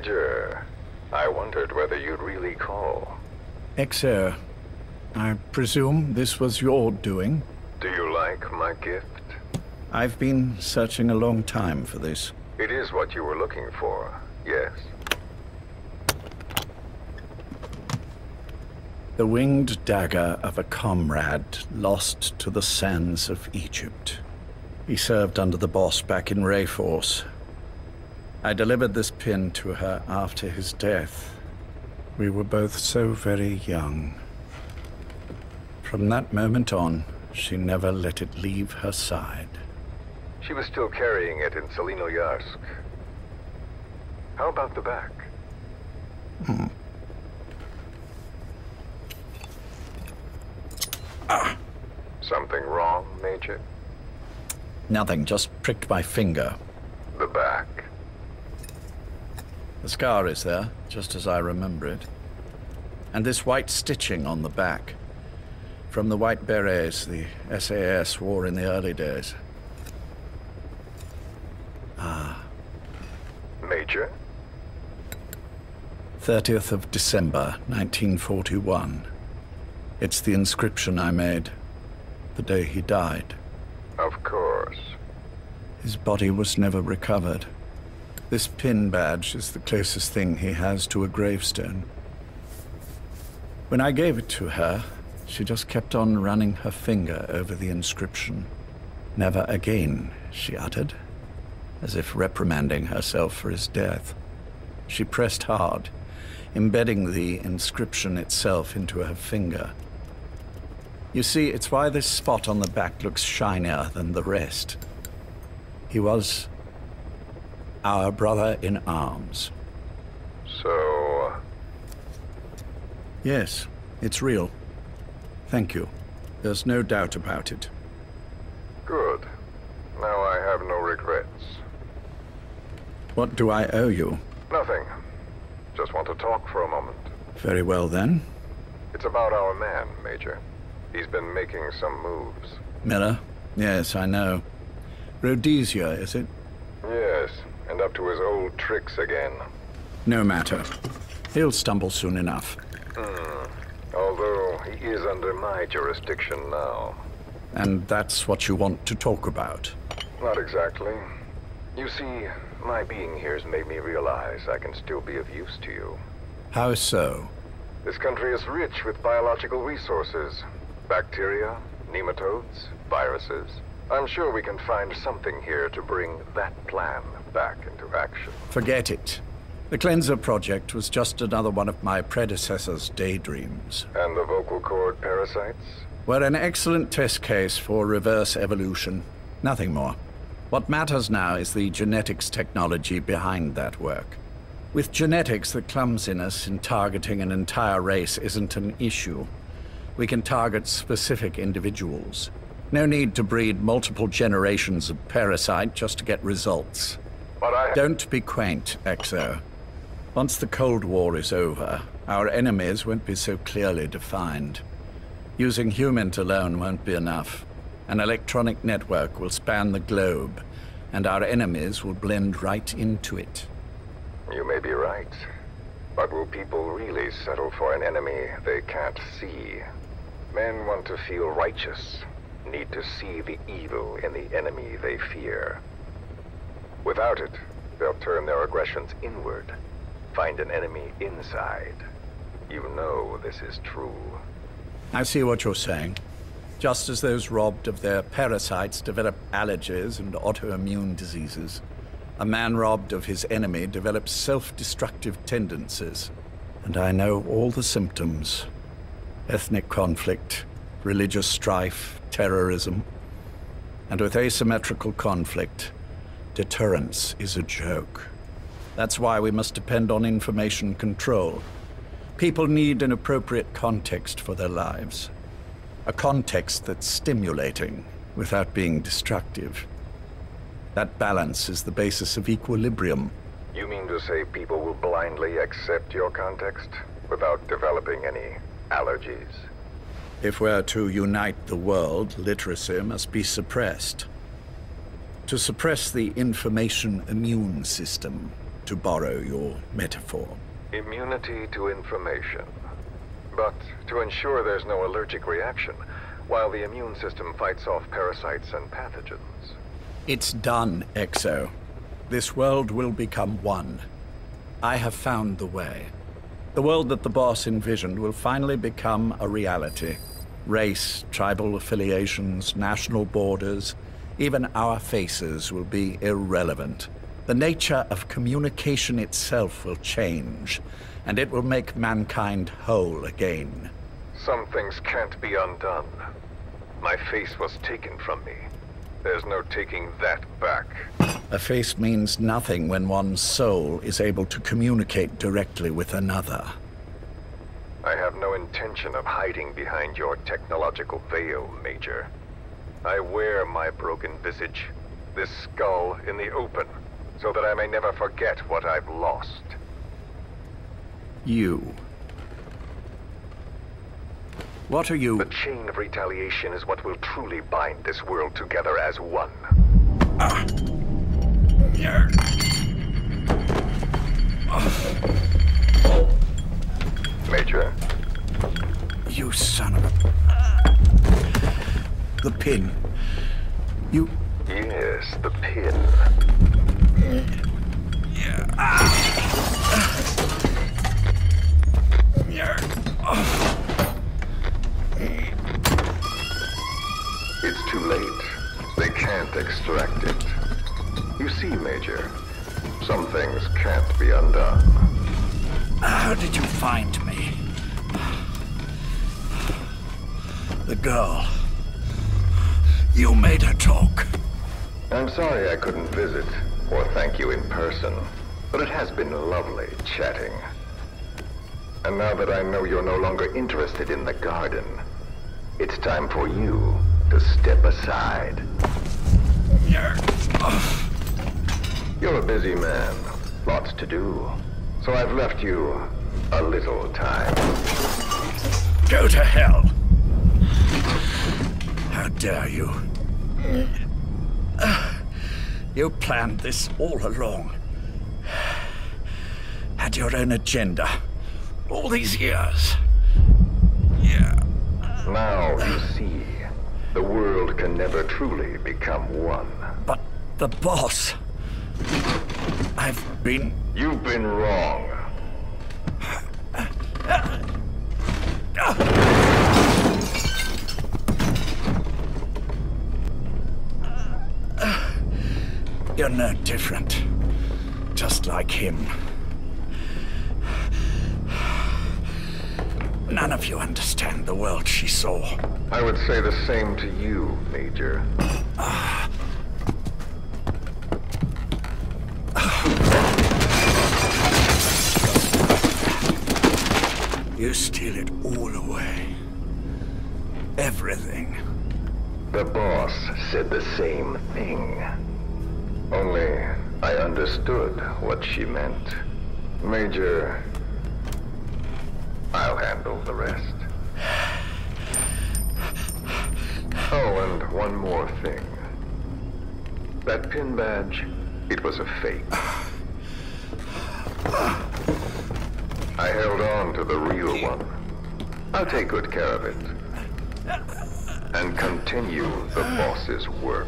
Major, I wondered whether you'd really call. Exer, I presume this was your doing? Do you like my gift? I've been searching a long time for this. It is what you were looking for, yes. The winged dagger of a comrade lost to the sands of Egypt. He served under the boss back in Rayforce. I delivered this pin to her after his death. We were both so very young. From that moment on, she never let it leave her side. She was still carrying it in Selinoyarsk. How about the back? Something wrong, Major? Nothing, just pricked my finger. The back. The scar is there, just as I remember it. And this white stitching on the back. From the white berets the SAS wore in the early days. Major? 30th of December, 1941. It's the inscription I made the day he died. Of course. His body was never recovered. This pin badge is the closest thing he has to a gravestone. When I gave it to her, she just kept on running her finger over the inscription. Never again, she uttered, as if reprimanding herself for his death. She pressed hard, embedding the inscription itself into her finger. You see, it's why this spot on the back looks shinier than the rest. He was our brother in arms. So... Yes, it's real. Thank you. There's no doubt about it. Good. Now I have no regrets. What do I owe you? Nothing. Just want to talk for a moment. Very well, then. It's about our man, Major. He's been making some moves. Miller? Yes, I know. Rhodesia, is it? Yes, and up to his old tricks again. No matter. He'll stumble soon enough. Although he is under my jurisdiction now. And that's what you want to talk about? Not exactly. You see, my being here's made me realize I can still be of use to you. How so? This country is rich with biological resources. Bacteria, nematodes, viruses. I'm sure we can find something here to bring that plan back into action. Forget it. The Cleanser Project was just another one of my predecessor's daydreams. And the vocal cord parasites? We're an excellent test case for reverse evolution. Nothing more. What matters now is the genetics technology behind that work. With genetics, the clumsiness in targeting an entire race isn't an issue. We can target specific individuals. No need to breed multiple generations of parasite just to get results. But Don't be quaint, Exo. Once the Cold War is over, our enemies won't be so clearly defined. Using humans alone won't be enough. An electronic network will span the globe, and our enemies will blend right into it. You may be right. But will people really settle for an enemy they can't see? Men want to feel righteous, need to see the evil in the enemy they fear. Without it, they'll turn their aggressions inward, find an enemy inside. You know this is true. I see what you're saying. Just as those robbed of their parasites develop allergies and autoimmune diseases, a man robbed of his enemy develops self-destructive tendencies. And I know all the symptoms. Ethnic conflict, religious strife, terrorism. And with asymmetrical conflict, deterrence is a joke. That's why we must depend on information control. People need an appropriate context for their lives. A context that's stimulating without being destructive. That balance is the basis of equilibrium. You mean to say people will blindly accept your context without developing any allergies? If we're to unite the world, literacy must be suppressed. To suppress the information immune system, to borrow your metaphor. Immunity to information. But to ensure there's no allergic reaction, while the immune system fights off parasites and pathogens. It's done, Exo. This world will become one. I have found the way. The world that the boss envisioned will finally become a reality. Race, tribal affiliations, national borders, even our faces will be irrelevant. The nature of communication itself will change, and it will make mankind whole again. Some things can't be undone. My face was taken from me. There's no taking that back. A face means nothing when one's soul is able to communicate directly with another. I have no intention of hiding behind your technological veil, Major. I wear my broken visage, this skull, in the open, so that I may never forget what I've lost. You. What are you? The chain of retaliation is what will truly bind this world together as one. Major? You son of a... The pin. You... Yes, the pin. It's too late. They can't extract it. You see, Major, some things can't be undone. How did you find me? The girl. You made her talk. I'm sorry I couldn't visit or thank you in person, but it has been lovely chatting. And now that I know you're no longer interested in the garden, it's time for you to step aside. You're a busy man, lots to do, so I've left you a little time. Go to hell! How dare you? You planned this all along. Had your own agenda. All these years. Yeah. Now you see, the world can never truly become one. But the boss... You've been wrong. You're no different. Just like him. None of you understand the world she saw. I would say the same to you, Major. You steal it all away. Everything. The boss said the same thing. Only I understood what she meant. Major, I'll handle the rest. Oh, and one more thing. That pin badge, it was a fake. I held on to the real one. I'll take good care of it. And continue the boss's work.